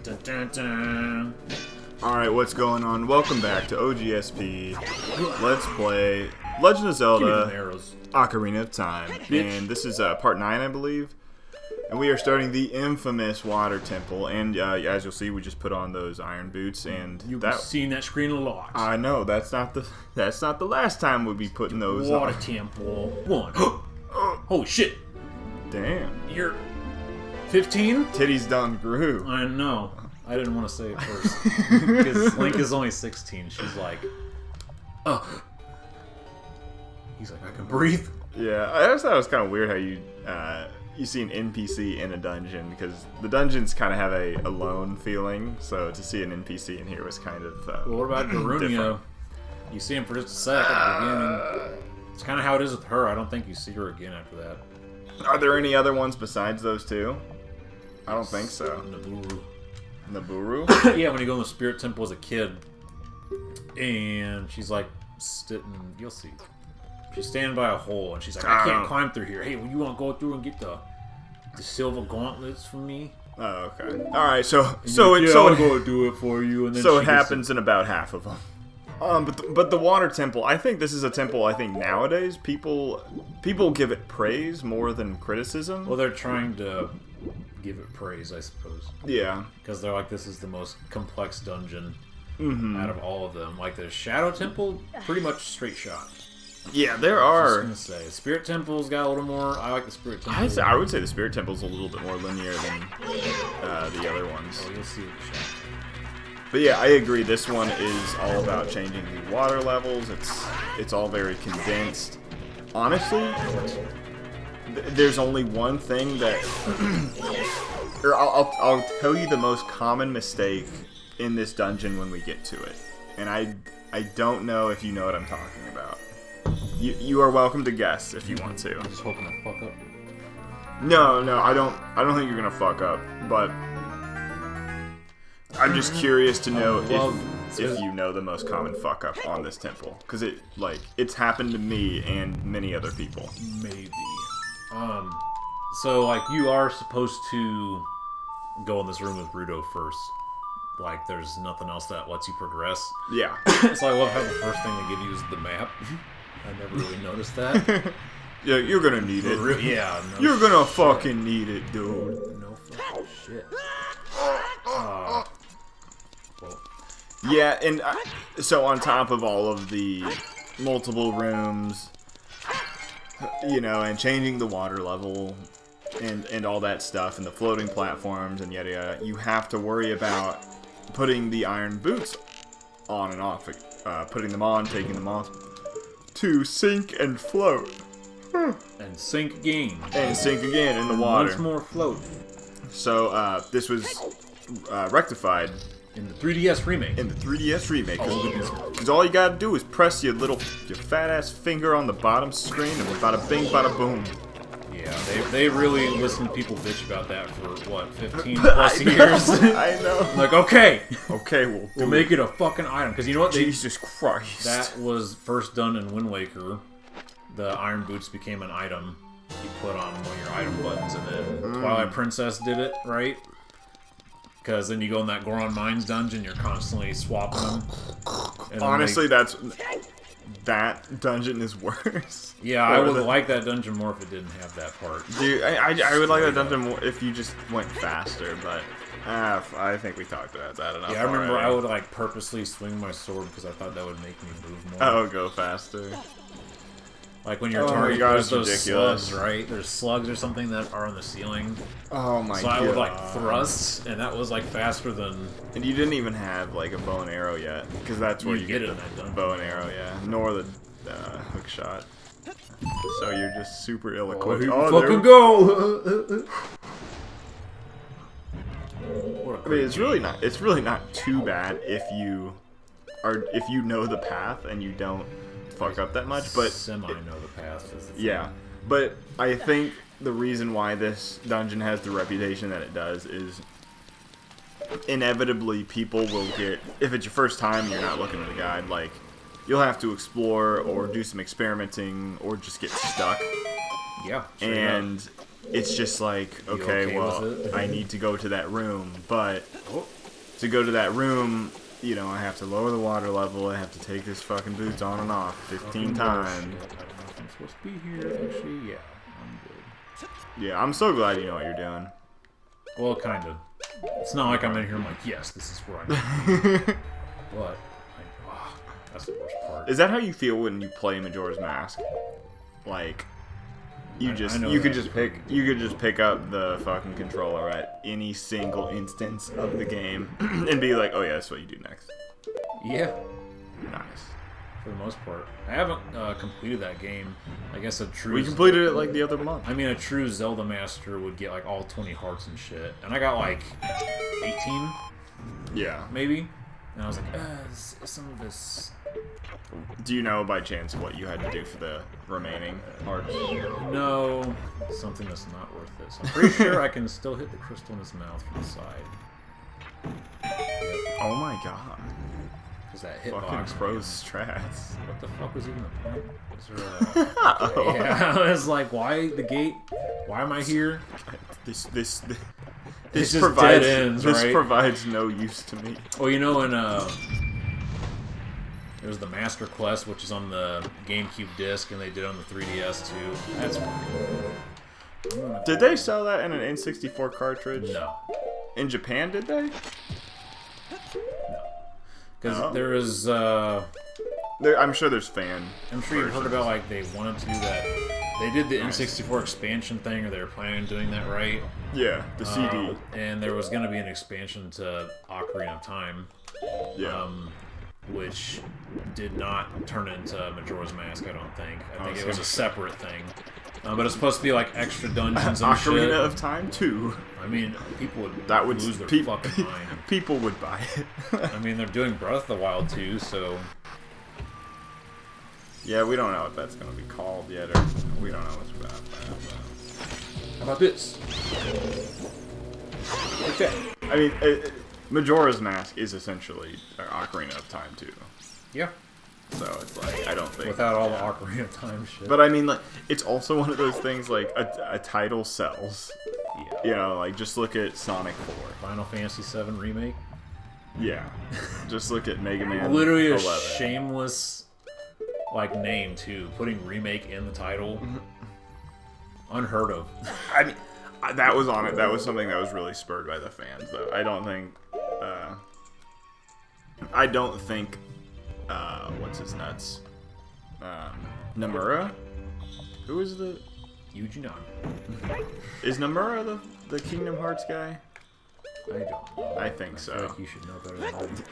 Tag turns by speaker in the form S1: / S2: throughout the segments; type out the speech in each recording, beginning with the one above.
S1: Dun, dun, dun.
S2: Alright, what's going on? Welcome back to OGSP. Let's play Legend of Zelda Ocarina of Time. And this is part 9, I believe. And we are starting the infamous water temple. And as you'll see, we just put on those iron boots. And
S1: You've seen that screen a lot.
S2: I know, that's not the last time we'll be putting those on.
S1: Water temple 1. Holy shit.
S2: Damn.
S1: You're 15?
S2: Titties done grew.
S1: I know. I didn't want to say it first. Because Link is only 16. She's like, oh. He's like, I can breathe.
S2: Yeah, I always thought it was kind of weird how you see an NPC in a dungeon, because the dungeons kind of have a alone feeling, so to see an NPC in here was kind of
S1: well, what about Garunia? You see him for just a sec at the beginning. It's kind of how it is with her. I don't think you see her again after that.
S2: Are there any other ones besides those two? I don't think so. Naburu?
S1: Yeah, when you go in the Spirit Temple as a kid, and she's like sitting, you'll see. She's standing by a hole, and she's like, I can't climb through here. Hey, well, you want to go through and get the silver gauntlets from me?
S2: Oh, okay. All right, so
S1: I'll go do it for you. And then
S2: so it happens in about half of them. But the water temple, I think this is a temple. I think nowadays people give it praise more than criticism.
S1: Well, they're trying to give it praise, I suppose.
S2: Yeah,
S1: because they're like, this is the most complex dungeon out of all of them. Like the Shadow Temple, pretty much straight shot.
S2: Yeah, there are.
S1: I was just gonna say, Spirit Temple's got a little more. I like the Spirit Temple.
S2: I would say the Spirit Temple's a little bit more linear than the other ones.
S1: Oh, you'll see it.
S2: But yeah, I agree. This one is all about changing the water levels. It's all very condensed. Honestly, there's only one thing that, or I'll tell you the most common mistake in this dungeon when we get to it, and I don't know if you know what I'm talking about. You are welcome to guess if you want to.
S1: I'm just hoping I fuck up.
S2: No, I don't think you're gonna fuck up, but I'm just curious to know if you know the most common fuck up on this temple, because it's happened to me and many other people.
S1: Maybe. So like you are supposed to go in this room with Rudo first. Like there's nothing else that lets you progress.
S2: Yeah.
S1: So I love how the first thing they give you is the map. I never really noticed that.
S2: Yeah, you're gonna need it.
S1: Yeah. No
S2: you're gonna fucking need it, dude.
S1: No fucking shit. Well.
S2: Yeah, and so on top of all of the multiple rooms, and changing the water level and all that stuff, and the floating platforms and yada yada, you have to worry about putting the iron boots on and off, putting them on, taking them off, to sink and float.
S1: And sink again.
S2: And sink again in the water.
S1: Once more float.
S2: So this was rectified
S1: in the 3DS remake.
S2: Because all you gotta do is press your fat ass finger on the bottom screen and bada bing, bada boom.
S1: Yeah, they really listened to people bitch about that for, what, 15 plus years?
S2: I know.
S1: Like, okay,
S2: we'll
S1: make it a fucking item. Because you know what?
S2: Jesus Christ.
S1: That was first done in Wind Waker. The iron boots became an item you put on one of your item buttons, and then Twilight Princess did it, right? Because then you go in that Goron Mines dungeon, you're constantly swapping them.
S2: Honestly, that dungeon is worse.
S1: Yeah, I would like that dungeon more if it didn't have that part.
S2: Dude, I would like that dungeon more if you just went faster, but I think we talked about that enough.
S1: Yeah, I remember I would purposely swing my sword because I thought that would make me move more.
S2: Oh, go faster.
S1: Like when you're targeting those slugs, right? There's slugs or something that are on the ceiling.
S2: Oh my god.
S1: So I would thrust, and that was faster than...
S2: And you didn't even have a bow and arrow yet, because that's where you get
S1: it
S2: the bow and arrow, yeah. Nor the hook shot. So you're just super ill-equipped.
S1: Fucking go!
S2: I mean, it's really not too bad if you know the path and you don't fuck up that much, but
S1: semi know the path is the thing.
S2: Yeah, but I think the reason why this dungeon has the reputation that it does is inevitably people will get, if it's your first time and you're not looking at a guide, you'll have to explore or do some experimenting or just get stuck.
S1: Yeah,
S2: and it's just like, okay, well, I need to go to that room, but to go to that room, you know, I have to lower the water level, I have to take this fucking boots on and off 15 times.
S1: I don't know if I'm supposed to be here, actually. Yeah, I'm good.
S2: Yeah, I'm so glad you know what you're doing.
S1: Well, kind of. It's not like I'm in here, I'm like, yes, this is where I'm But, that's the worst part.
S2: Is that how you feel when you play Majora's Mask? Like, you could just pick up the fucking controller at any single instance of the game and be like, oh yeah, that's what you do next.
S1: Yeah.
S2: Nice.
S1: For the most part. I haven't completed that game. I guess a true...
S2: We completed it like the other month.
S1: I mean, a true Zelda master would get like all 20 hearts and shit. And I got like 18?
S2: Yeah.
S1: Maybe? And I was like, some of this...
S2: Do you know by chance what you had to do for the remaining hearts?
S1: No. Something that's not worth it. So I'm pretty sure I can still hit the crystal in his mouth from the side.
S2: Oh my god.
S1: Because that hitbox...
S2: Fucking froze strats.
S1: What the fuck was even the point? Was there a... Yeah, I was like, why the gate? Why am I here?
S2: This
S1: just
S2: provides
S1: dead ends, right?
S2: provides no use to me.
S1: Well, you know, there's the Master Quest, which is on the GameCube disc, and they did on the 3DS too. That's cool.
S2: Did they sell that in an N64 cartridge?
S1: No.
S2: In Japan, did they?
S1: Because there is...
S2: I'm sure there's fan.
S1: I'm sure you've heard about, like, they wanted to do that. They did the N64 expansion thing, or they were planning on doing that, right?
S2: Yeah, the CD.
S1: And there was going to be an expansion to Ocarina of Time.
S2: Yeah.
S1: Which did not turn into Majora's Mask, I don't think. I think it was a separate thing. But it's supposed to be like extra dungeons and shit.
S2: Ocarina of Time 2.
S1: I mean, people would lose their fucking mind.
S2: People would buy it.
S1: I mean, they're doing Breath of the Wild too, so...
S2: Yeah, we don't know what that's going to be called yet, or we don't know what's about that.
S1: How about this?
S2: Okay. I mean, Majora's Mask is essentially Ocarina of Time 2.
S1: Yeah.
S2: So it's like, I don't think...
S1: Without all the Ocarina of Time shit.
S2: But I mean, like, it's also one of those things, like, a title sells.
S1: Yeah.
S2: You know, like, just look at Sonic 4.
S1: Final Fantasy VII Remake?
S2: Yeah. Just look at Mega Man
S1: Literally
S2: 11.
S1: a shameless, like, name, too. Putting remake in the title. Unheard of.
S2: I mean, that was on it. That was something that was really spurred by the fans, though. I don't think, what's his nuts? Nomura? Who is the...
S1: Yuji Naka.
S2: Is Nomura the Kingdom Hearts guy?
S1: I don't know.
S2: I think so.
S1: I feel like you should know better than me.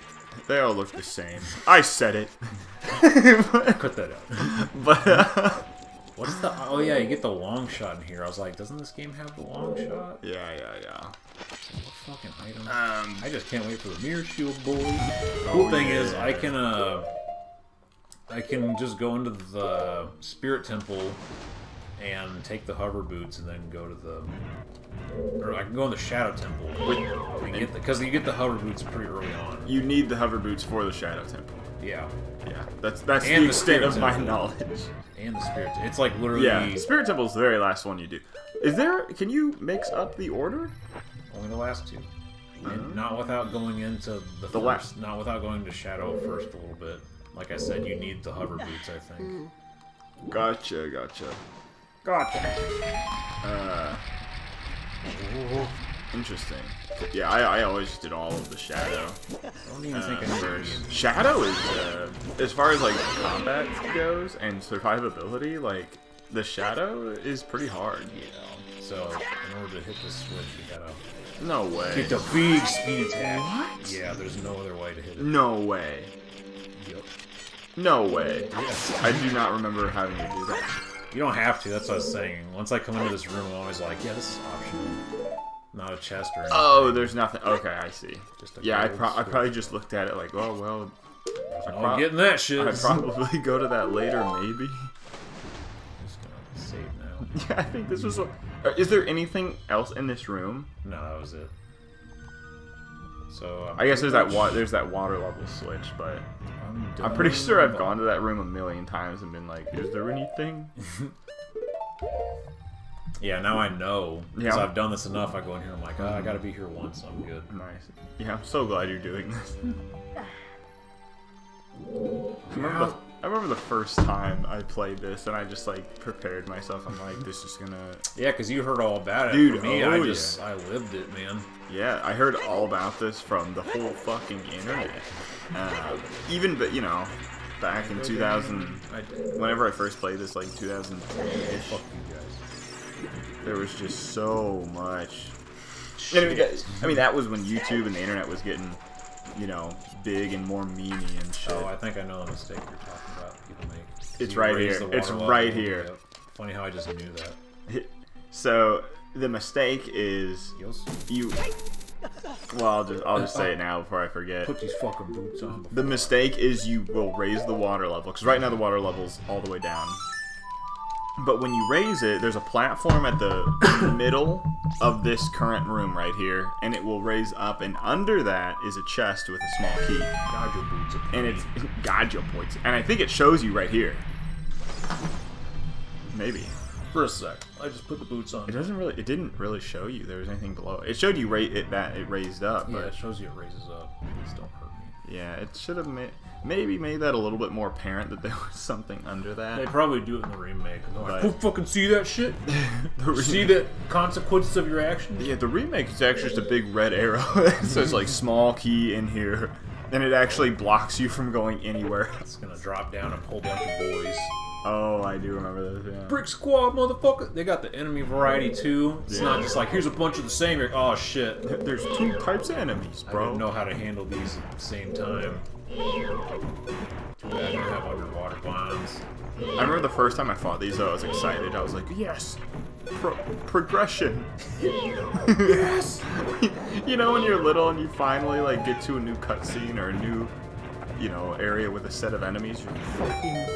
S2: They all look the same. I said it.
S1: Cut that out.
S2: But,
S1: what's the... Oh, yeah, you get the long shot in here. I was like, doesn't this game have the long shot?
S2: Yeah.
S1: What fucking item? I just can't wait for the mirror shield, boy. Cool thing is, I can just go into the Spirit Temple and take the hover boots and then go to the... Or I can go in the Shadow Temple. Because you get the hover boots pretty early on.
S2: You need the hover boots for the Shadow Temple.
S1: Yeah.
S2: Yeah, that's the extent of my knowledge.
S1: And the Spirit Temple. It's like literally...
S2: Yeah, the Spirit Temple is the very last one you do. Can you mix up the order?
S1: Only the last two. And not without going into the first, not without going to Shadow first a little bit. Like I said, you need the hover boots, I think.
S2: Gotcha. Interesting. Yeah, I always did all of the Shadow.
S1: I don't even think I
S2: first. Shadow is, as far as like combat goes and survivability, like the Shadow is pretty hard.
S1: Yeah. So in order to hit this switch, you gotta.
S2: No way.
S1: Get the big speed attack.
S2: What?
S1: Yeah, there's no other way to hit it.
S2: No way.
S1: Yep.
S2: No way.
S1: Yes.
S2: I do not remember having to do that.
S1: You don't have to, that's what I was saying. Once I come into this room, I'm always like, yeah, this is optional. Not a chest or anything.
S2: Oh, there's nothing. Okay, I see.
S1: Just
S2: I probably just looked at it like, oh, well.
S1: I'm getting that shit.
S2: I'd probably go to that later, maybe.
S1: I'm just gonna save now.
S2: Yeah, I think this was... Is there anything else in this room?
S1: No, that was it. So
S2: I guess there's that water level switch, but I'm pretty sure I've gone to that room a million times and been like, is there anything?
S1: Yeah, now I know. Because
S2: Yeah.
S1: I've done this enough, I go in here, I'm like, oh, I gotta be here once, I'm good.
S2: Nice. Yeah, I'm so glad you're doing this. I remember the first time I played this, and I just, like, prepared myself. I'm like, this is gonna...
S1: Yeah, because you heard all about it.
S2: Dude,
S1: For me,
S2: oh,
S1: I lived it, man.
S2: Yeah, I heard all about this from the whole fucking internet. Even, but you know, back in 2000, whenever I first played this, like 2010-ish,
S1: Fuck you guys.
S2: there was just so much. I mean, that was when YouTube and the internet was getting, you know, big and more memey and shit.
S1: Oh, I think I know the mistake you're talking about. People make.
S2: It's
S1: You
S2: right
S1: raise
S2: here.
S1: the
S2: It's
S1: water
S2: right
S1: level.
S2: here.
S1: Yep. Funny how I just knew that.
S2: So the mistake is
S1: Yes.
S2: you. Well, I'll just say it now before I forget.
S1: Put these fucking boots on.
S2: The mistake is you will raise the water level, because right now the water level's all the way down. But when you raise it, there's a platform at the middle of this current room right here, and it will raise up, and under that is a chest with a small key.
S1: God, your boots are
S2: And it's Gajo points. And I think it shows you right here. Maybe.
S1: For a sec, I just put the boots on.
S2: It didn't really show you there was anything below. It showed you that it raised up,
S1: Yeah,
S2: but
S1: it shows you it raises up. Please don't hurt me.
S2: yeah, it should have maybe made that a little bit more apparent that there was something under
S1: They
S2: that.
S1: probably do it in the remake. And they're like,
S2: But-
S1: who fucking see that shit?
S2: The
S1: See the consequences of your actions?
S2: Yeah, the remake is actually just a big red arrow. It says like small key in here, and it actually blocks you from going anywhere.
S1: It's gonna drop down a whole bunch of boys.
S2: Oh, I do remember this. Yeah.
S1: Brick Squad, motherfucker! They got the enemy variety too. It's not just like, here's a bunch of the same. You're like, oh shit.
S2: There's two types of enemies,
S1: I
S2: bro.
S1: didn't know how to handle these at the same time. Too bad I don't have underwater bombs.
S2: I remember the first time I fought these, though, I was excited. I was like, yes, progression. Yes. You know, when you're little and you finally like get to a new cutscene or a new, you know, area with a set of enemies, you're like, fucking.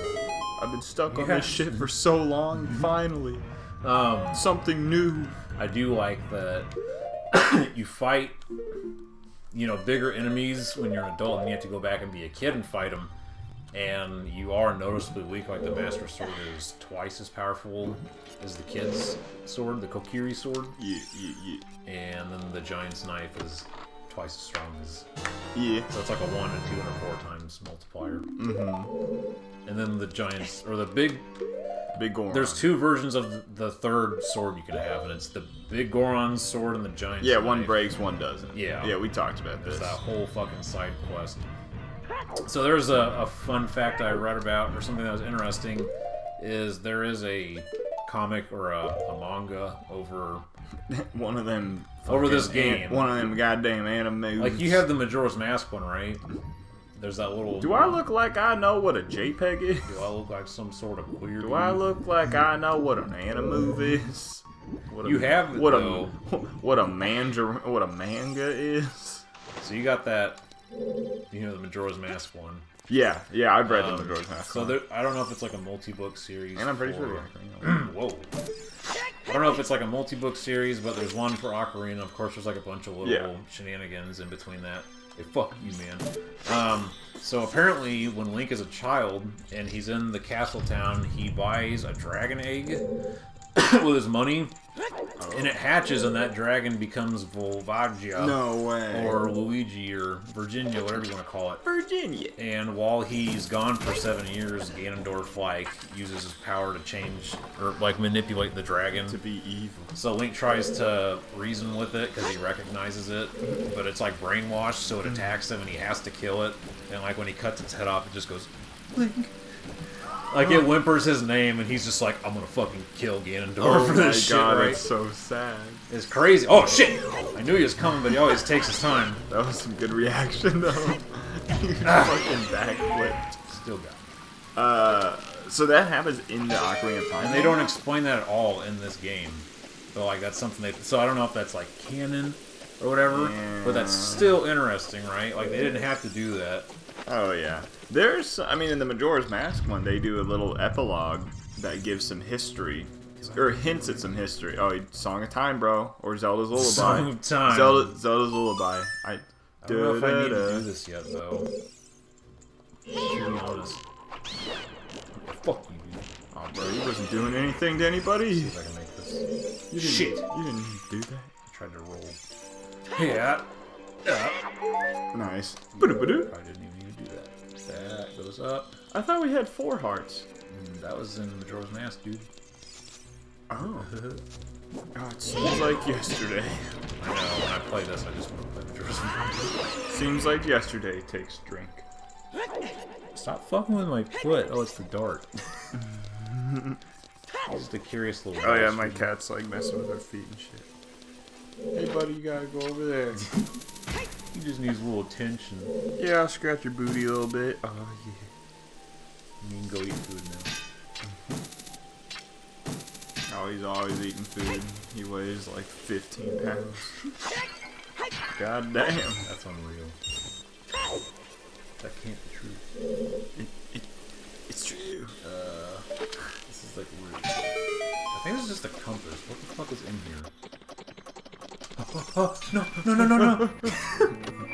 S2: I've been stuck on this shit for so long. Finally, something new.
S1: I do like that you fight, you know, bigger enemies when you're an adult, and you have to go back and be a kid and fight them. And you are noticeably weak. Like the Master Sword is twice as powerful as the kid's sword, the Kokiri sword.
S2: Yeah.
S1: And then the Giant's knife is twice as strong as.
S2: Yeah.
S1: So it's like a 1 and 2 and a 4 times multiplier. And then the Giant's, or the big
S2: Goron.
S1: There's two versions of the third sword you can have, and it's the big Goron's sword and the Giant's
S2: Yeah, one
S1: knife.
S2: breaks, one doesn't.
S1: Yeah.
S2: Yeah, we talked about
S1: There's
S2: this.
S1: that whole fucking side quest. So there's a fun fact I read about, or something that was interesting, is there is a comic or a manga over
S2: One of them.
S1: Over this
S2: fucking
S1: game.
S2: One of them goddamn animes.
S1: like you have the Majora's Mask one, right? There's that little.
S2: Do I look like I know what a JPEG is?
S1: Do I look like some sort of queer?
S2: Do I look like I know what an anime is? What
S1: You have it,
S2: what
S1: though.
S2: what a manga is?
S1: So you got that. You know the Majora's Mask one.
S2: Yeah, I've read the Majora's Mask.
S1: So there, I don't know if it's like a multi-book series.
S2: And I'm pretty sure. Yeah.
S1: Whoa. I don't know if it's like a multi-book series, but there's one for Ocarina. Of course, there's like a bunch of little shenanigans in between that. Hey, fuck you, man. So apparently, when Link is a child and he's in the castle town, he buys a dragon egg with his money, and it hatches, and that dragon becomes Volvagia.
S2: No way.
S1: Or Luigi, or Virginia, whatever you want to call it.
S2: Virginia.
S1: And while he's gone for 7 years, Ganondorf like uses his power to change or like manipulate the dragon.
S2: To be evil.
S1: So Link tries to reason with it because he recognizes it, but it's like brainwashed, so it attacks him and he has to kill it. And like when he cuts its head off, it just goes Link. Like it whimpers his name, and he's just like, "I'm gonna fucking kill Ganondorf for this shit." Right?
S2: It's so sad.
S1: It's crazy. Oh shit! I knew he was coming, but he always takes his time.
S2: That was some good reaction though. You fucking backflipped.
S1: Still got it.
S2: So that happens in the Ocarina of Time.
S1: And they don't explain that at all in this game. So like that's something they. So I don't know if that's like canon or whatever, but that's still interesting, right? Like they didn't have to do that.
S2: Oh yeah. There's, I mean, in the Majora's Mask one, they do a little epilogue that gives some history, or hints at some history. Oh, Song of Time, bro, or Zelda's Lullaby.
S1: Song of Time.
S2: Zelda's Lullaby.
S1: I don't know if I need to do this yet, though. To be honest. Fuck you, dude.
S2: Oh, bro, he wasn't doing anything to anybody.
S1: See if I can make this Shit!
S2: You didn't do that.
S1: I tried to roll. Yeah.
S2: Nice.
S1: I didn't even need to do that. That goes up.
S2: I thought we had 4 hearts.
S1: That was in Majora's Mask, dude.
S2: Oh. Oh, it seems like yesterday.
S1: I know, when I play this, I just want to play Majora's Mask.
S2: Seems like yesterday takes drink.
S1: Stop fucking with my foot. Oh, it's the dart. Just a curious little...
S2: Oh yeah, my cat's like messing with her feet and shit. Hey buddy, you gotta go over there.
S1: He just needs a little attention.
S2: Yeah, I'll scratch your booty a little bit. Oh yeah.
S1: You can go eat food now.
S2: Oh, he's always eating food. He weighs like 15 pounds. God damn.
S1: That's unreal. That can't be true.
S2: It's true.
S1: This is like weird. I think this is just a compass. What the fuck is in here? Oh, no.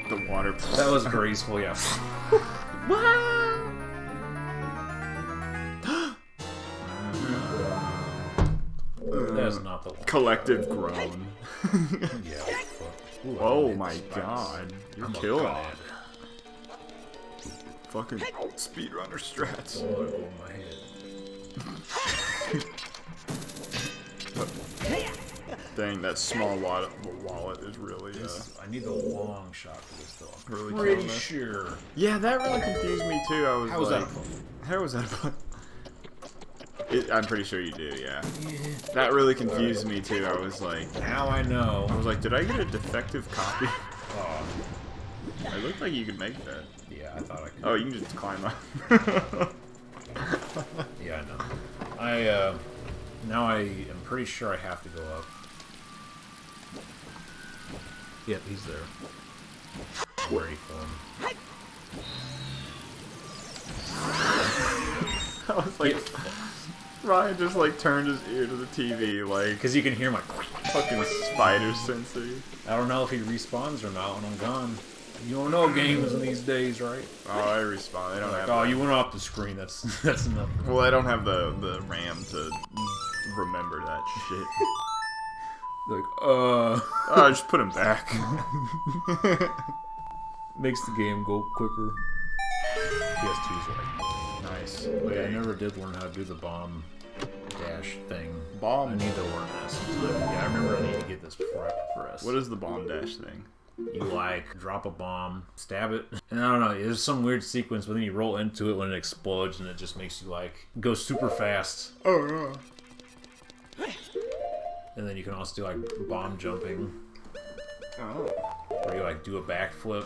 S2: The water.
S1: That was graceful, yeah. That is not the one.
S2: Collective groan.
S1: Yeah, fuck. Ooh,
S2: Oh my god. You're
S1: I'm a
S2: killing
S1: god.
S2: it. Fucking speedrunner strats.
S1: Blood over my head.
S2: Dang, that small wallet is really,
S1: I need the long shot for this, though.
S2: really
S1: I'm pretty
S2: killing it.
S1: sure.
S2: Yeah, that really confused me too. I was
S1: How was
S2: like,
S1: that fun?
S2: how was that fun? I'm pretty sure you do, yeah. That really confused me too. I was like,
S1: Now I know.
S2: did I get a defective copy?
S1: Oh,
S2: It looked like you could make that.
S1: yeah, I thought I could.
S2: Oh, you can just climb up.
S1: Yeah, I know. Now I am pretty sure I have to go up. Yep, he's there. I'm ready for him.
S2: I was like, Ryan just like turned his ear to the TV like
S1: Because you can hear my...
S2: fucking spider sensei.
S1: I don't know if he respawns or not when I'm gone. You don't know games in these days, right?
S2: Oh, I respawn. I don't have.
S1: Oh, you went off the screen. That's enough.
S2: Well, I don't have the RAM to remember that shit.
S1: Like,
S2: Oh, just put him back.
S1: makes the game go quicker. PS2's like,
S2: Nice.
S1: I never did learn how to do the bomb dash thing. I
S2: Bomb.
S1: need to learn this. Yeah, I remember I need to get this before I progress.
S2: What is the bomb dash thing?
S1: You like drop a bomb, stab it, and I don't know. There's some weird sequence, but then you roll into it when it explodes, and it just makes you like go super fast.
S2: Oh yeah.
S1: And then you can also do like bomb jumping,
S2: Oh.
S1: where you like do a backflip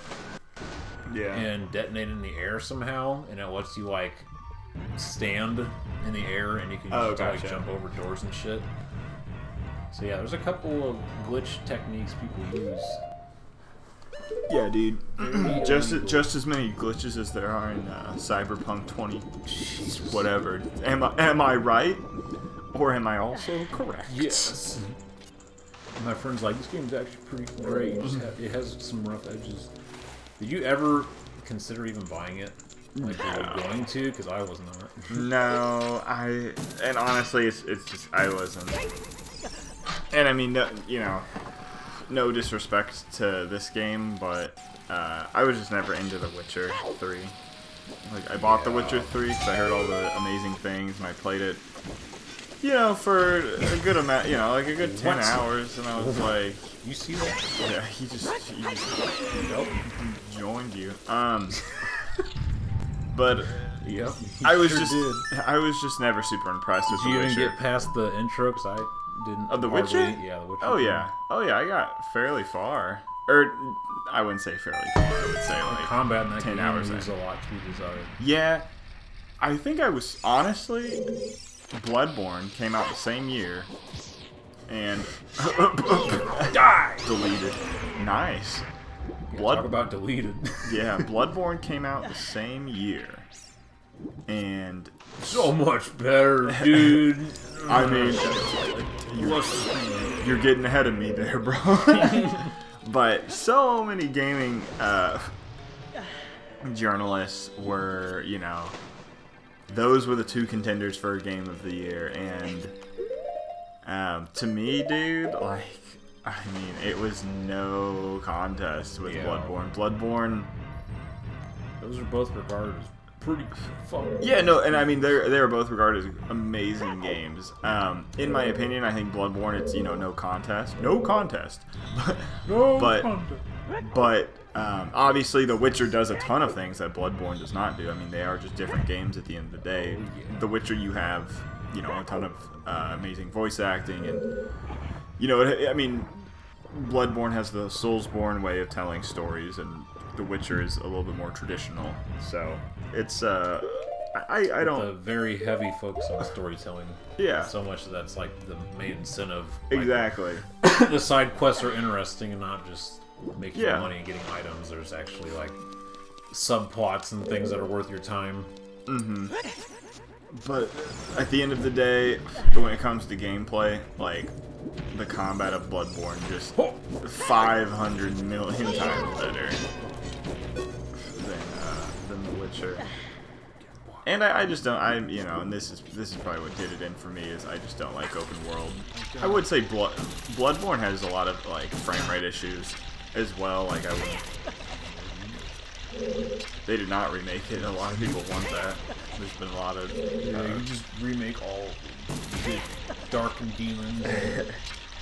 S2: Yeah.
S1: and detonate in the air somehow, and it lets you like stand in the air, and you can use it to like
S2: gotcha.
S1: jump over doors and shit. So yeah, there's a couple of glitch techniques people use.
S2: Yeah, dude. just
S1: illegal.
S2: as many glitches as there are in Cyberpunk 20. Whatever. Am I right? Or am I also correct?
S1: Yes. My friend's like, this game's actually pretty great. It has some rough edges. Did you ever consider even buying it? Like you were going to? Because I was not.
S2: No, and honestly, it's just I wasn't. And I mean, no, you know, no disrespect to this game, but I was just never into The Witcher 3. Like, I bought The Witcher 3 because I heard all the amazing things, and I played it, you know, for a good amount, you know, like a good 10 hours, and I was like,
S1: You see that?
S2: yeah, he just
S1: Nope.
S2: joined you. But
S1: Yep.
S2: I was
S1: did.
S2: I was just never super impressed with
S1: Did you
S2: The
S1: even
S2: Witcher.
S1: get past the intro? Because I didn't.
S2: Of The
S1: hardly-
S2: Witcher?
S1: Yeah, The Witcher.
S2: Oh yeah, I got fairly far. Or I wouldn't say fairly far. I would say like
S1: Combat in that
S2: 10
S1: game
S2: hours
S1: leaves
S2: in.
S1: a lot to be desired.
S2: Yeah, I think I was honestly. Bloodborne came out the same year, and
S1: Die!
S2: deleted. Nice.
S1: Talk about deleted.
S2: Yeah, Bloodborne came out the same year, and
S1: So much better, dude.
S2: I mean, you're getting ahead of me there, bro. But so many gaming journalists were, you know, those were the two contenders for Game of the Year, and To me, dude, like, I mean, it was no contest with Bloodborne. Bloodborne.
S1: Those are both regarded as pretty fun.
S2: Yeah, no, and I mean, they were both regarded as amazing games. In my opinion, I think Bloodborne, it's, no contest. No contest. But obviously, The Witcher does a ton of things that Bloodborne does not do. I mean, they are just different games at the end of the day. The Witcher, you have, a ton of amazing voice acting, and, I mean, Bloodborne has the Soulsborne way of telling stories, and The Witcher is a little bit more traditional. So, it's, I don't...
S1: A very heavy focus on storytelling.
S2: Yeah.
S1: So much that's, like, the main incentive.
S2: Exactly.
S1: Like, the side quests are interesting and not just making money and getting items. There's actually, like, subplots and things that are worth your time.
S2: Mm-hmm. But at the end of the day, when it comes to gameplay, like, the combat of Bloodborne just 500 million times better than The Witcher. And I just don't, and this is probably what did it in for me, is I just don't like open world. I would say Bloodborne has a lot of, like, frame rate issues as well. Like, they did not remake it. A lot of people want that. There's been a lot of...
S1: you just remake all the Dark and Demon.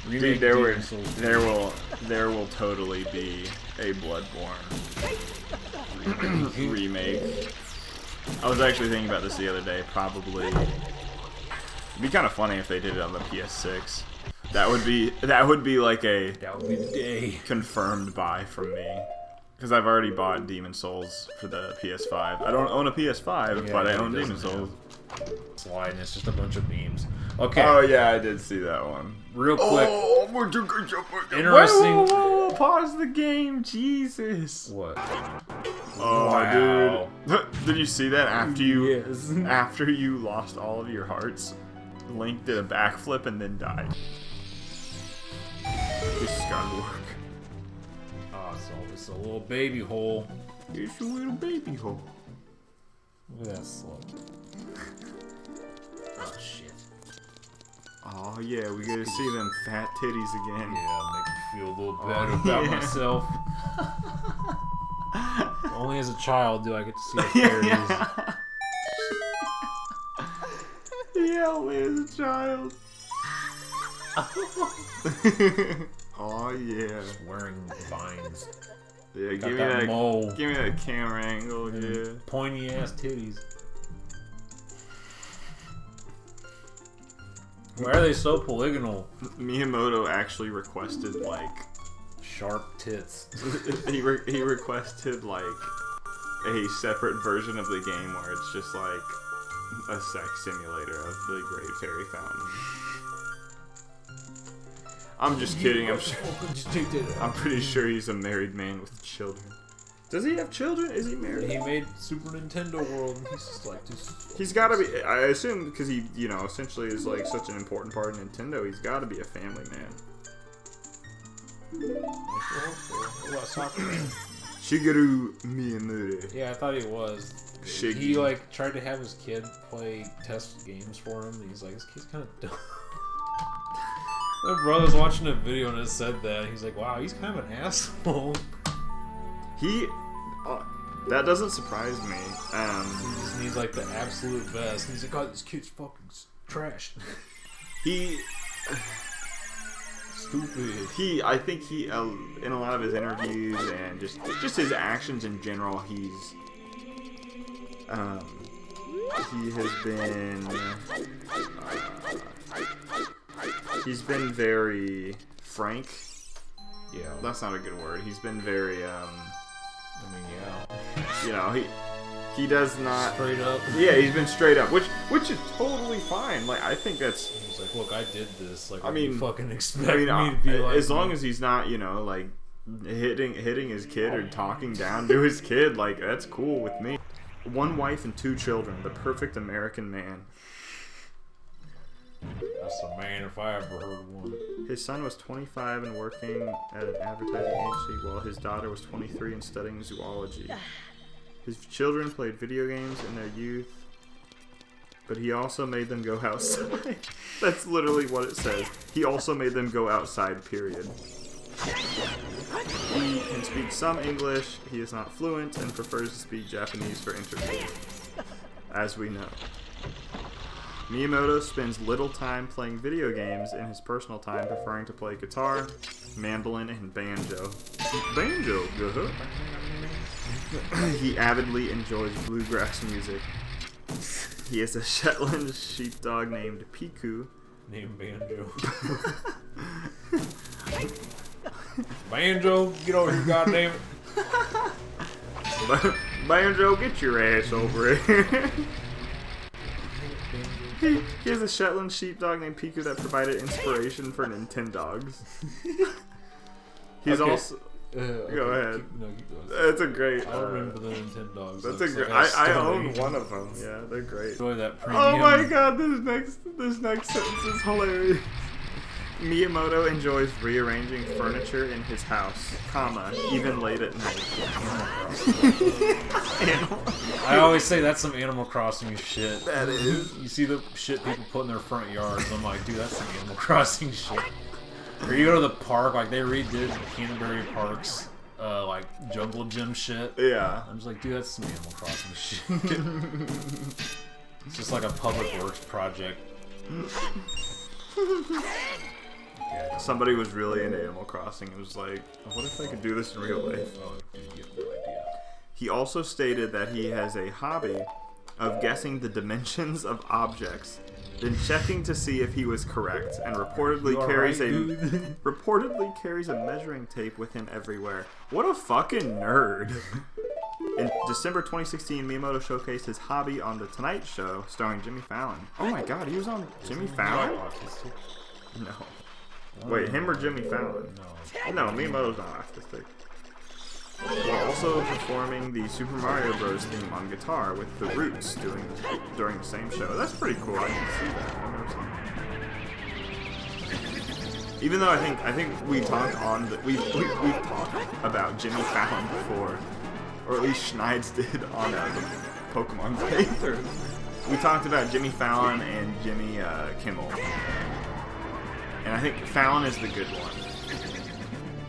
S2: Dude, there will totally be a Bloodborne remake. I was actually thinking about this the other day. Probably, it'd be kind of funny if they did it on the PS6. That would be like a...
S1: That would be the day.
S2: Confirmed buy from me. Because I've already bought Demon Souls for the PS5. I don't own a PS5, but I own Demon Souls.
S1: Slide, and it's just a bunch of memes. Okay.
S2: Oh yeah, I did see that one.
S1: Real quick.
S2: Oh,
S1: interesting.
S2: Whoa, pause the game, Jesus.
S1: What?
S2: Oh,
S1: wow.
S2: Dude. Did you see that after you lost all of your hearts? Link did a backflip and then died. This has gotta work.
S1: Oh, so it's a little baby hole.
S2: It's a little baby hole.
S1: Look at that slug. Oh, shit.
S2: Oh, yeah, we get to see them fat titties again.
S1: Yeah, make me feel a little better about myself. Only as a child do I get to see the fairies.
S2: Yeah, only as a child. Oh, yeah.
S1: Just wearing vines.
S2: Yeah,
S1: give me that mole.
S2: Give me that camera angle, yeah.
S1: Pointy ass titties. Why are they so polygonal?
S2: Miyamoto actually requested, like...
S1: Sharp tits.
S2: he requested, like, a separate version of the game where it's just, like, a sex simulator of the Great Fairy Fountain. I'm just kidding. I'm pretty sure he's a married man with children. Does he have children? Is he married?
S1: He made Super Nintendo World, and he's just like
S2: He's got to be. I assume because he, essentially is like such an important part of Nintendo. He's got to be a family man. Shigeru Miyamoto.
S1: Yeah, I thought he was.
S2: Shiggy.
S1: He like tried to have his kid play test games for him, and he's like, this kid's kind of dumb. My brother was watching a video and it said that. And he's like, wow, he's kind of an asshole.
S2: He, that doesn't surprise me.
S1: He just needs like the absolute best. And he's like, God, this kid's fucking trash.
S2: He,
S1: stupid.
S2: I think he, in a lot of his interviews and just his actions in general, he has been, he's been very frank.
S1: Yeah.
S2: That's not a good word. He's been very,
S1: yeah.
S2: He does not...
S1: Straight up?
S2: Yeah, he's been straight up, which is totally fine. Like, I think that's...
S1: He's like, look, I did this. Like,
S2: I mean,
S1: you fucking expect me to be like...
S2: As long as he's not, like, hitting his kid or talking down to his kid, like, that's cool with me. 1 wife and 2 children. The perfect American man.
S1: That's a man if I ever heard one.
S2: His son was 25 and working at an advertising agency, while his daughter was 23 and studying zoology. His children played video games in their youth. but he also made them go outside. That's literally what it says. He also made them go outside, period. He can speak some English, he is not fluent, and prefers to speak Japanese for interviews, as we know. Miyamoto spends little time playing video games in his personal time, preferring to play guitar, mandolin, and banjo. Banjo, good. He avidly enjoys bluegrass music. He has a Shetland sheepdog named Piku.
S1: Named Banjo. Banjo, get over here, goddamn it.
S2: Banjo, get your ass over here. He has a Shetland sheepdog named Piku that provided inspiration for Nintendogs. He's also... Go ahead.
S1: Keep going.
S2: That's a great...
S1: I don't remember the Nintendogs.
S2: That's a great... I own one of them. Yeah, they're great.
S1: Enjoy that premium.
S2: Oh my god, this next sentence is hilarious. Miyamoto enjoys rearranging furniture in his house, even late at night.
S1: I always say that's some Animal Crossing shit.
S2: That is.
S1: You see the shit people put in their front yards. I'm like, dude, that's some Animal Crossing shit. Or you go to the park, like they redid Canterbury Park's like jungle gym shit.
S2: Yeah.
S1: I'm just like, dude, that's some Animal Crossing shit. It's just like a public works project. Yeah,
S2: somebody was really into Animal Crossing. It was like, what if I could do this in real life?
S1: Oh, dude, you have no idea.
S2: He also stated that he has a hobby of guessing the dimensions of objects, then checking to see if he was correct, and reportedly carries a measuring tape with him everywhere. What a fucking nerd! In December 2016, Miyamoto showcased his hobby on The Tonight Show, starring Jimmy Fallon. Oh my god, he was on Jimmy Fallon? No. Wait, him or Jimmy Fallon? No, Miyamoto's not autistic. While also performing the Super Mario Bros. Theme on guitar with the Roots during the same show. That's pretty cool. I can see that. I've never seen that. Even though I think we talked on the we've talked about Jimmy Fallon before, or at least Schneids did on the Pokemon playthrough. We talked about Jimmy Fallon and Jimmy Kimmel. And I think Fallon is the good one.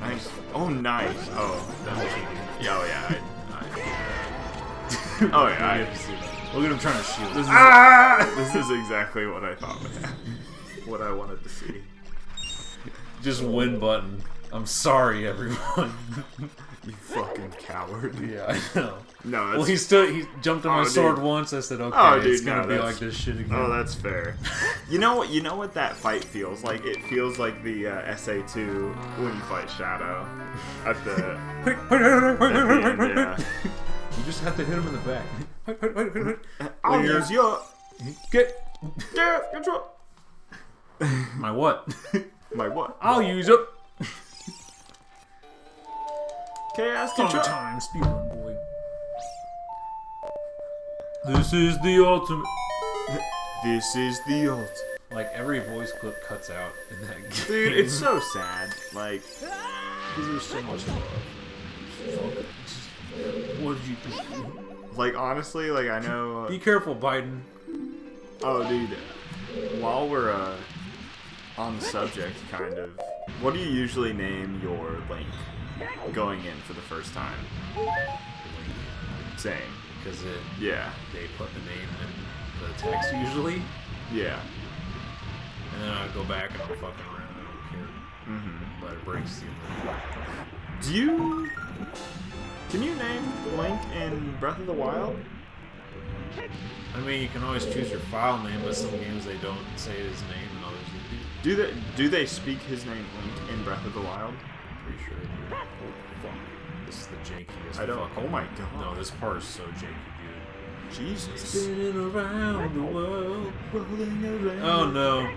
S2: I think. Oh, nice. Oh, that's cheating. Yeah, oh yeah. Oh yeah.
S1: Look at him trying to shield.
S2: This is exactly what I thought would happen. What I wanted to see.
S1: Just win button. I'm sorry, everyone.
S2: You fucking coward.
S1: Yeah, I know.
S2: No,
S1: well, he jumped on my sword once. I said, okay, it's gonna be like this shit again.
S2: Oh, that's fair. You know what that fight feels like? It feels like the SA2 when you fight Shadow at the end, yeah.
S1: You just have to hit him in the back.
S2: I'll use your control.
S1: My what?
S2: My what?
S1: I'll use it.
S2: Chaos
S1: Control
S2: control.
S1: time, speedrun boy. This is the ultimate.
S2: This is the ultimate.
S1: Like every voice clip cuts out in that game.
S2: Dude, it's so sad. Like,
S1: because there's so much love. What did you do?
S2: Like honestly, like I know.
S1: Be careful, Biden.
S2: Oh, dude. While we're on the subject, kind of, what do you usually name your Link going in for the first time? Same.
S1: Because
S2: yeah.
S1: They put the name in the text usually.
S2: Yeah.
S1: And then I go back and I'm fucking around. I don't care. But it breaks the.
S2: Can you name Link in Breath of the Wild?
S1: I mean, you can always choose your file name, but some games they don't say his name and others they do.
S2: Do they speak his name Link in Breath of the Wild?
S1: Pretty sure they do. Oh, fuck. This is the jankiest.
S2: I don't. Oh my god.
S1: No, this part is so janky, dude.
S2: Jesus.
S1: Spinning around the world.
S2: Rolling around.
S1: Oh no.